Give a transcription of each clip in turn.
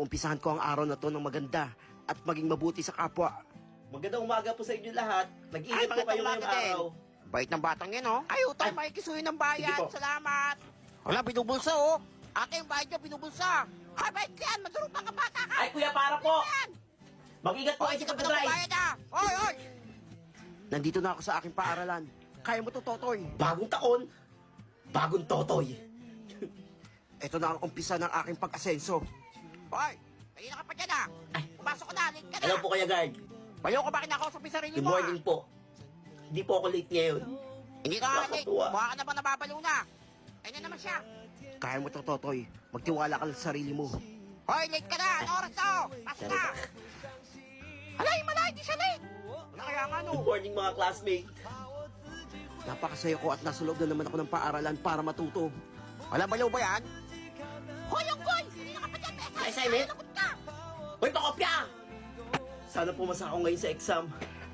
uumpisahan ko ang araw na to ng maganda at maging mabuti sa kapwa. Magandang umaga po sa inyo lahat. Mag-ingat Ay, po kayo magandang ngayong umaga din. araw. Bait ng batang yan, oh. Ayaw tayo makikisuhin ng bayan. Sige po. Salamat. Wala, binubulsa, oh. Ate, yung bayad niya, binubulsa. Ay, bait ka yan. Madurupang ka bata ka. Ay, kuya, para po. Yan. Mag-ingat po Oy, kayo hindi sa ka pa pagdadrive. nagbabayad, ah. Oy, oy. Nandito na ako sa aking paaralan. Kaya mo to, Totoy. Bagong taon, bagong totoy. Ito na ang umpisa ng aking pag-asenso. Hoy, kanina ka pa dyan, ah. Ay. Pumasok ka na, late ka na. Hello po, Kuya Guard. Bayo ko ba kinakausap yung sarili Good mo, morning po. Hindi po ako late ngayon. Hindi ka nga late. Nakakatuwa. Mukha ka na ba nababalo na? Ayun na naman siya. Kaya mo to, Totoy. Magtiwala ka sa sarili mo. Hoy, late ka na. Ano oras na? Pasok na. Alay, malay, di siya late. Wala kaya nga, no. Good morning mga classmates. Napakasaya ko at nasa loob na naman ako ng paaralan para matuto. Wala balaw ba yan? Hoy, yung goy! Hindi na ka pa dyan, Besa! Ay, Simon? Lagot ka! Hoy, pakopya! Sana pumasa ako ngayon sa exam.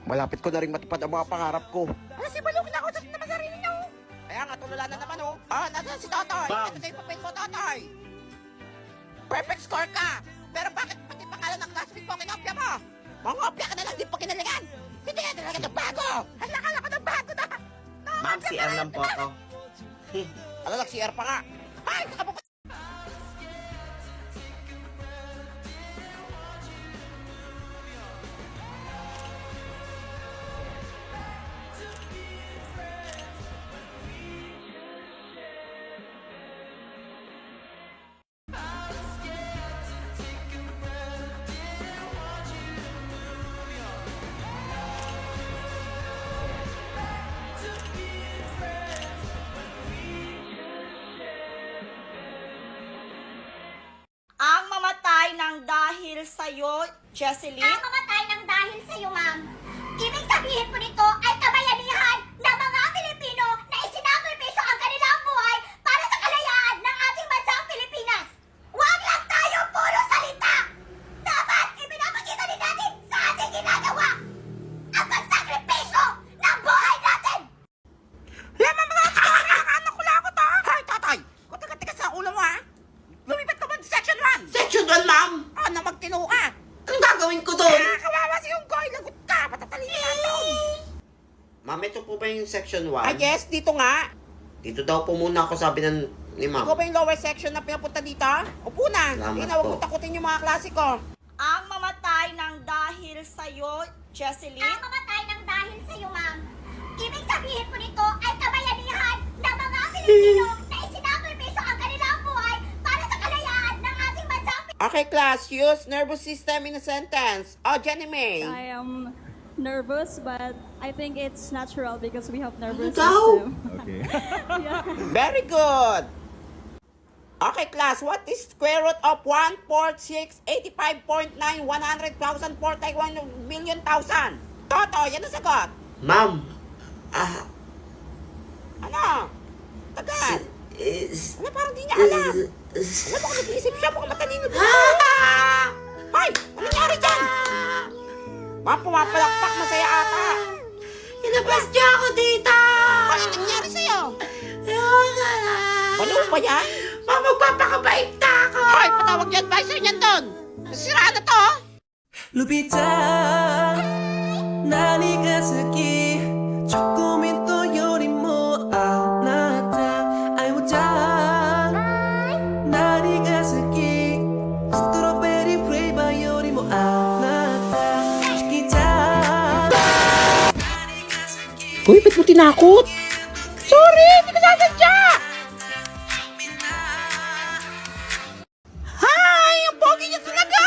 Malapit ko na rin matupad ang mga pangarap ko. Ano si Balong? Kinakausap naman sarili niya, oh. Kaya nga, tulala na naman, oh. Ah, nasa si Totoy. Ma'am. Ito yung papel mo, Totoy. Perfect score ka. Pero bakit pati pangalan ng classmate mo kinopya mo? Mangopya ka na lang, di pa kinaligan. Hindi ka talaga ng bago. Halakala ko ng bago na. Ma'am, si R lang po ako. Ano lang, CR pa nga. Ay, nakapag... Ang mamatay ng dahil sa'yo, Jesseline. Ang mamatay ng dahil sa iyo, ma'am. Ibig sabihin po nito ay kabayanihan ng mga Pilipino na isinakripisyo ang kanilang buhay para sa kalayaan ng ating bansang Pilipinas. Huwag lang tayo puro salita! Dapat ipinapakita din natin sa ating ginagawa ang pagsakripisyo ng buhay natin! Lemon mo na! Nakakaanak ko lang ako to! Hoy, Totoy! Kung taga-tigas sa ulo mo, ha? Lumipat ka ba sa section 1? Section 1, ma'am! Oh, na magtino ka! Anong gagawin ko doon? Kawawa si yung goy! Lagot ka! Patatalino na doon! Ma'am, ito po ba yung section 1? Ah, yes, dito nga. Dito daw po muna ako, sabi ni ma'am. Ikaw ba yung lower section na pinapunta dito? Upo na. Salamat Hindi na, huwag po. mo takutin yung mga klase ko. Ang mamatay ng dahil sa'yo, Jesseline. Ang mamatay ng dahil sa iyo, ma'am. Ibig sabihin po nito ay kabayanihan ng mga Pilipino na isinakripisyo ang kanilang buhay para sa kalayaan ng ating bansang Okay, class. Use nervous system in a sentence. Oh, Jenny May. I am nervous, but I think it's natural because we have nervous Ikaw? system. Okay. Yeah. Very good. Okay, class. What is square root of 1, 4, 6, 85.9, 100,000, 41 million thousand? Toto, yan ang sagot. Ma'am, Ano? Tagal. is... Ano, parang di niya alam. Ano ba kung nag-iisip siya? Mukhang matalino din. Hoy! Ano nangyari dyan? Ma'am, pumapalakpak. Masaya ata. Inabas niya ako dito! Ano nangyari sa'yo? Ayun. Baliw ba yan? Ma'am, magpapakabait na ako! Hoy, patawag yung advisor niyan doon. Nasiraan na to, oh. ルビちゃん何が好きチョコミントよりもあなたアイモちゃん何が好きストロベリーフレーバーよりもあなたチキちゃん何が好き Uy, ba't mo tinakot? Sorry, hindi ko sasadya! Hi! Ang pogi niya talaga!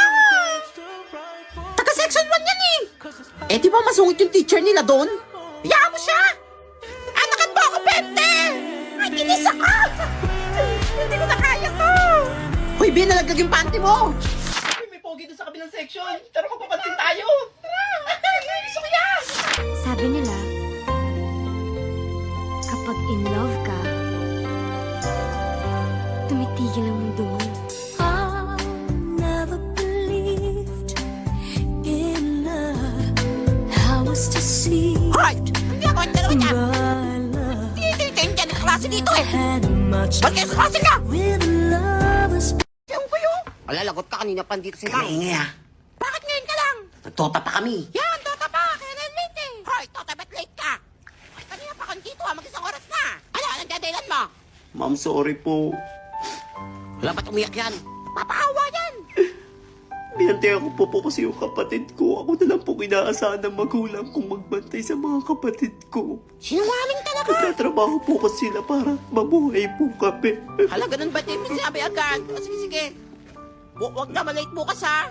Taga-section 1 yan eh! Eh, di ba masungit yung teacher nila doon? Hayaan mo siya! Anakan mo ako, Pente! Ay, kinis ako! Hindi ko na kaya to! Hoy, Ben, nalaglag yung panty mo! Uy, may pogi doon sa kabilang section. Tara, magpapansin tayo. Tara! Gusto ko yan! Sabi nila, kapag in love ka, tumitigil ang mundo mo. I never believed in love. I was deceived Hoy! Hindi ako yung dalawa niya! by love. Hindi kayo dyan ng klase dito eh! Had much Ba't kayo sa klase niya? with lovers. Yung ba yun? Alalagot ka kanina pa dito si Mang. Ingay ha. Bakit ngayon ka lang? Nagtota pa kami. Yan, tota pa. Kaya na late eh. Hoy, tota, ba't late ka? Hoy, kanina pa kang dito ha. Mag-isang oras na. Ano, anong dadailan mo? Ma'am, sorry po. Wala ba't umiyak yan? Papaawa yan. Binantayan ko po kasi yung kapatid ko. Ako na lang po inaasahan ng magulang kong magbantay sa mga kapatid ko. Sinungaling talaga. Nagtatrabaho po kasi sila para mabuhay po kami. Hala, ganun ba din mo sinabi agad? O, sige, sige. Huwag na malate bukas ha.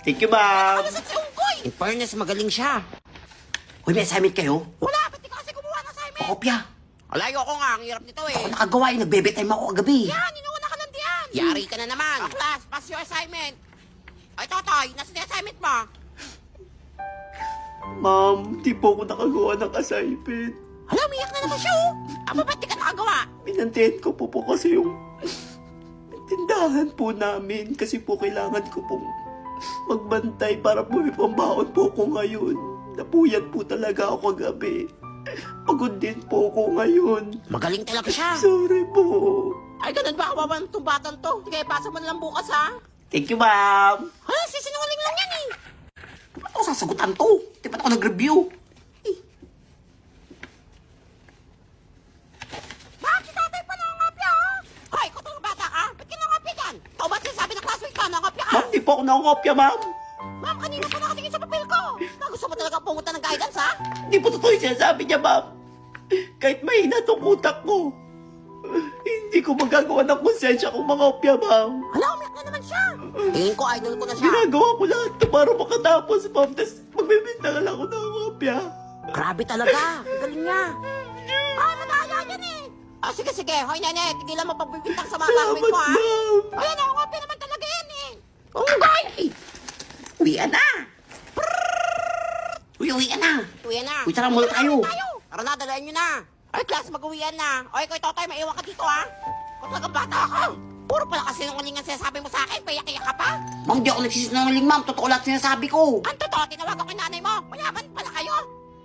Thank you, ma'am. Ano sa si Unggoy? In fairness, magaling siya. Uy, may assignment kayo? Wala, ba't di ka kasi gumawa ng assignment? Pakopya. Wala, ayoko nga. Ang hirap nito eh. Ako nakagawa eh. Nagbe-bedtime ako kagabi. Yan, inuuna ka lang diyan. Yari ka na naman. O, class, pass your assignment. Ay, Totoy, nasa yung assignment mo? Ma'am, di po ako nakagawa ng assignment. Hala, umiyak na naman siya oh. Aba, ba't di ka nakagawa? Binantayan ko po kasi yung tindahan po namin. Kasi po kailangan ko pong magbantay para po may pambaon po ko ngayon. Napuyat po talaga ako kagabi. Pagod din po ako ngayon. Magaling talaga siya. Sorry po. Ay, ganun ba? Kawawa ng tumbatan to. Sige, pasa mo na lang bukas ha. Thank you, ma'am. Hala, sisinungaling lang yan eh. Ba't ako sasagutan to? Di ba't ako nag-review? Bakit tatay pa nangangapya ha? Hoy, ikaw talaga bata ka? Ba't ka nangangapya dyan? Ikaw ba sinasabi ng classmate ka nangangapya ka? Ma'am, di po ako nakakopya, ma'am. Ma'am, kanina pa nakatingin sa papel ko. Gusto mo talaga pumunta ng guidance ha? Di po totoo yung sinasabi niya, ma'am. Kahit mahina tong utak ko, hindi ko magagawa ng konsensya kung makopya, ma'am. Hala, umiyak na naman siya. Tingin ko, idol ko na siya. Ginagawa ko lahat to para makatapos, ma'am. Tapos magbibinta lang ako ng kopya. Grabe talaga. Ang galing niya. Ay, madaya yan eh. Ah, sige, sige. Hoy, nene, tigilan mo pagbibintang sa mga Salamat, classmate ko ha. ma'am. Ayan, nakakopya naman talaga yan eh. Unggoy! Uwian na. Uwian na. Uwian na. Uy, tara muna tayo. Tara na, dalayan nyo na. Ay, class, mag-uwian na. O, ikaw, Totoy, maiwan ka dito, ha? Kung talagang bata ako. Puro pala kasi nung ang sinasabi mo sa akin, payak-iyak ka pa. Ma'am, di ako nagsisinungaling, ma'am. Totoo lahat sinasabi ko. Ang totoo, tinawag ako yung nanay mo. Mayaman pala kayo.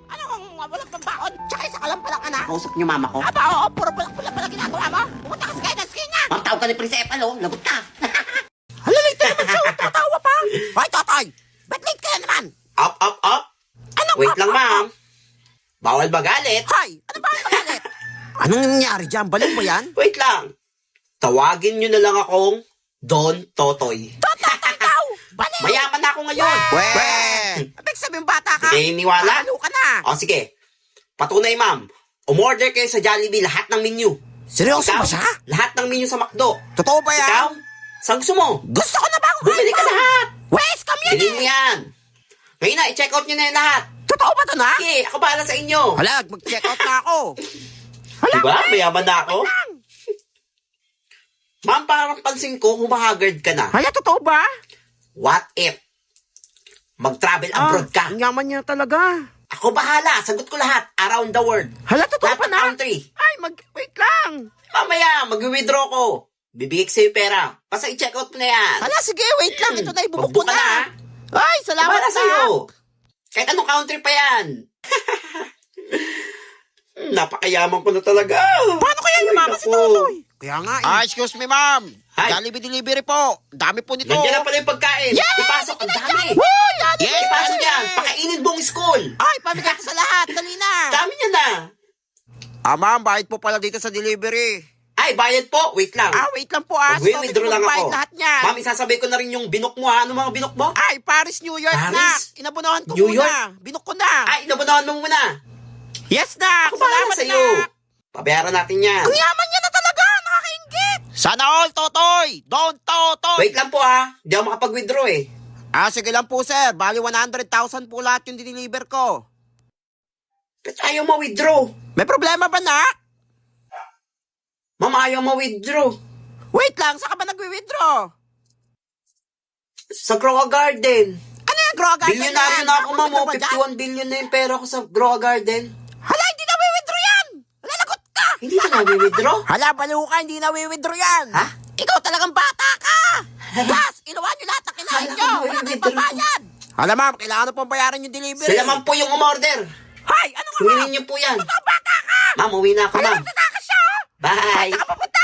Ano ang walang pambaon? Tsaka isa ka lang palang anak. Kausap niyo mama ko. Aba, oo, puro pala pala ginagawa mo. Pumunta ka sa guidance kayo na. Ma'am, tawag ka ni Principal, oh. Lagot ka. Hala, late na naman siya. Tatawa pa. Hoy, Totoy, ba't late ka na naman? Up, up, up. Anong Wait lang, ma'am. Bawal magalit. Hoy, ano ba ang magalit? Anong nangyari dyan? Baliw ba yan? Wait lang. Tawagin nyo na lang akong Don Totoy. Totoy daw! Baliw! Mayaman na ako ngayon. Abig sabihin bata ka. Hindi niwala? Baliw ka na. O sige. Patunay, ma'am. Umorder kayo sa Jollibee lahat ng menu. Seryoso Ikaw, ba siya? lahat ng menu sa McDo. Totoo ba yan? Ikaw, saan gusto mo? Gusto ko na bang Bumili ka lahat. Wes, kami yan Bilhin mo yan. Ngayon na, i-check out nyo na yung lahat. Totoo ba ito na? Sige, ako bahala sa inyo. Hala, mag-check out na ako. Diba? Mayaman na ako. Ma'am, parang pansin ko, humahagard ka na. Hala, totoo ba? What if? Mag-travel abroad ka. Ang yaman niya talaga. Ako bahala. Sagot ko lahat. Around the world. Hala, totoo Lahat pa ng na? country. Ay, wait lang. Mamaya, mag-withdraw ko. Bibigay ko sa'yo pera. Basta i-check out mo na yan. Hala, sige, wait lang. Ito na, ibubuk ko Magbuka na. na, Ay, salamat Para na. sa'yo. Kahit anong country pa yan. Napakayaman ko na talaga. Paano kaya yung Ay, mama si naku. Totoy? Kaya nga eh. excuse me, ma'am. Hi. Jollibee delivery po. Dami po nito. Nandiyan na pala yung pagkain. Yeah! Ipasok, ang dami. Woo! Yan! Yes, ipasok yan. Pakainin buong school. Ay, pamigay ko sa lahat. Dali na. Dami niya na. Ma'am, bayad po pala dito sa delivery. Ay, bayad po. Wait lang. Wait lang po Mag-withdraw lang ako. Lahat niyan. Ma'am, isasabay ko na rin yung binok mo ha. Ano mga binok mo? Ay, Paris, New York na. Paris? Inabunahan ko New muna. York? Binok ko na. Ay, inabunawan mo muna. Yes na. Ako bahala Salamat sa'yo. na. Pabayaran natin yan. Ang yaman niya na talaga. Nakakaingit. Sana all, Totoy. Don't, Totoy. Wait lang po ha. Hindi ako makapag-withdraw eh. Sige lang po, sir. Bali 100,000 po lahat yung diniliver ko. Ba't ayaw ma-withdraw? May problema ba, na? Ma'am, ayaw ma-withdraw. Wait lang. Saan ka ba nagwi-withdraw? Sa Groa Garden. Ano yung Grow Garden Bilyonaryo na ako, ma'am. Napunta ka ba dyan? 51 billion na yung pera ko sa Groa Garden. Hala, hindi na withdraw yan. Lalagot ka. Hindi ka na-withdraw? Hala, baliw ka. Hindi na withdraw yan. Ha? Ikaw talagang bata ka. Plus, inuwan nyo lahat na kinain Hala, nyo. Wala kayong withdraw. pabayad. Hala, ma'am. Kailangan pong bayaran yung delivery. Sila man po yung umorder. Hay, ano ka, ma'am? Huwinin niyo po yan. Totoo bata ka. Ma'am, uwi na ako, Hala, ma'am. magtatakas siya. Bye. Saan ka papunta?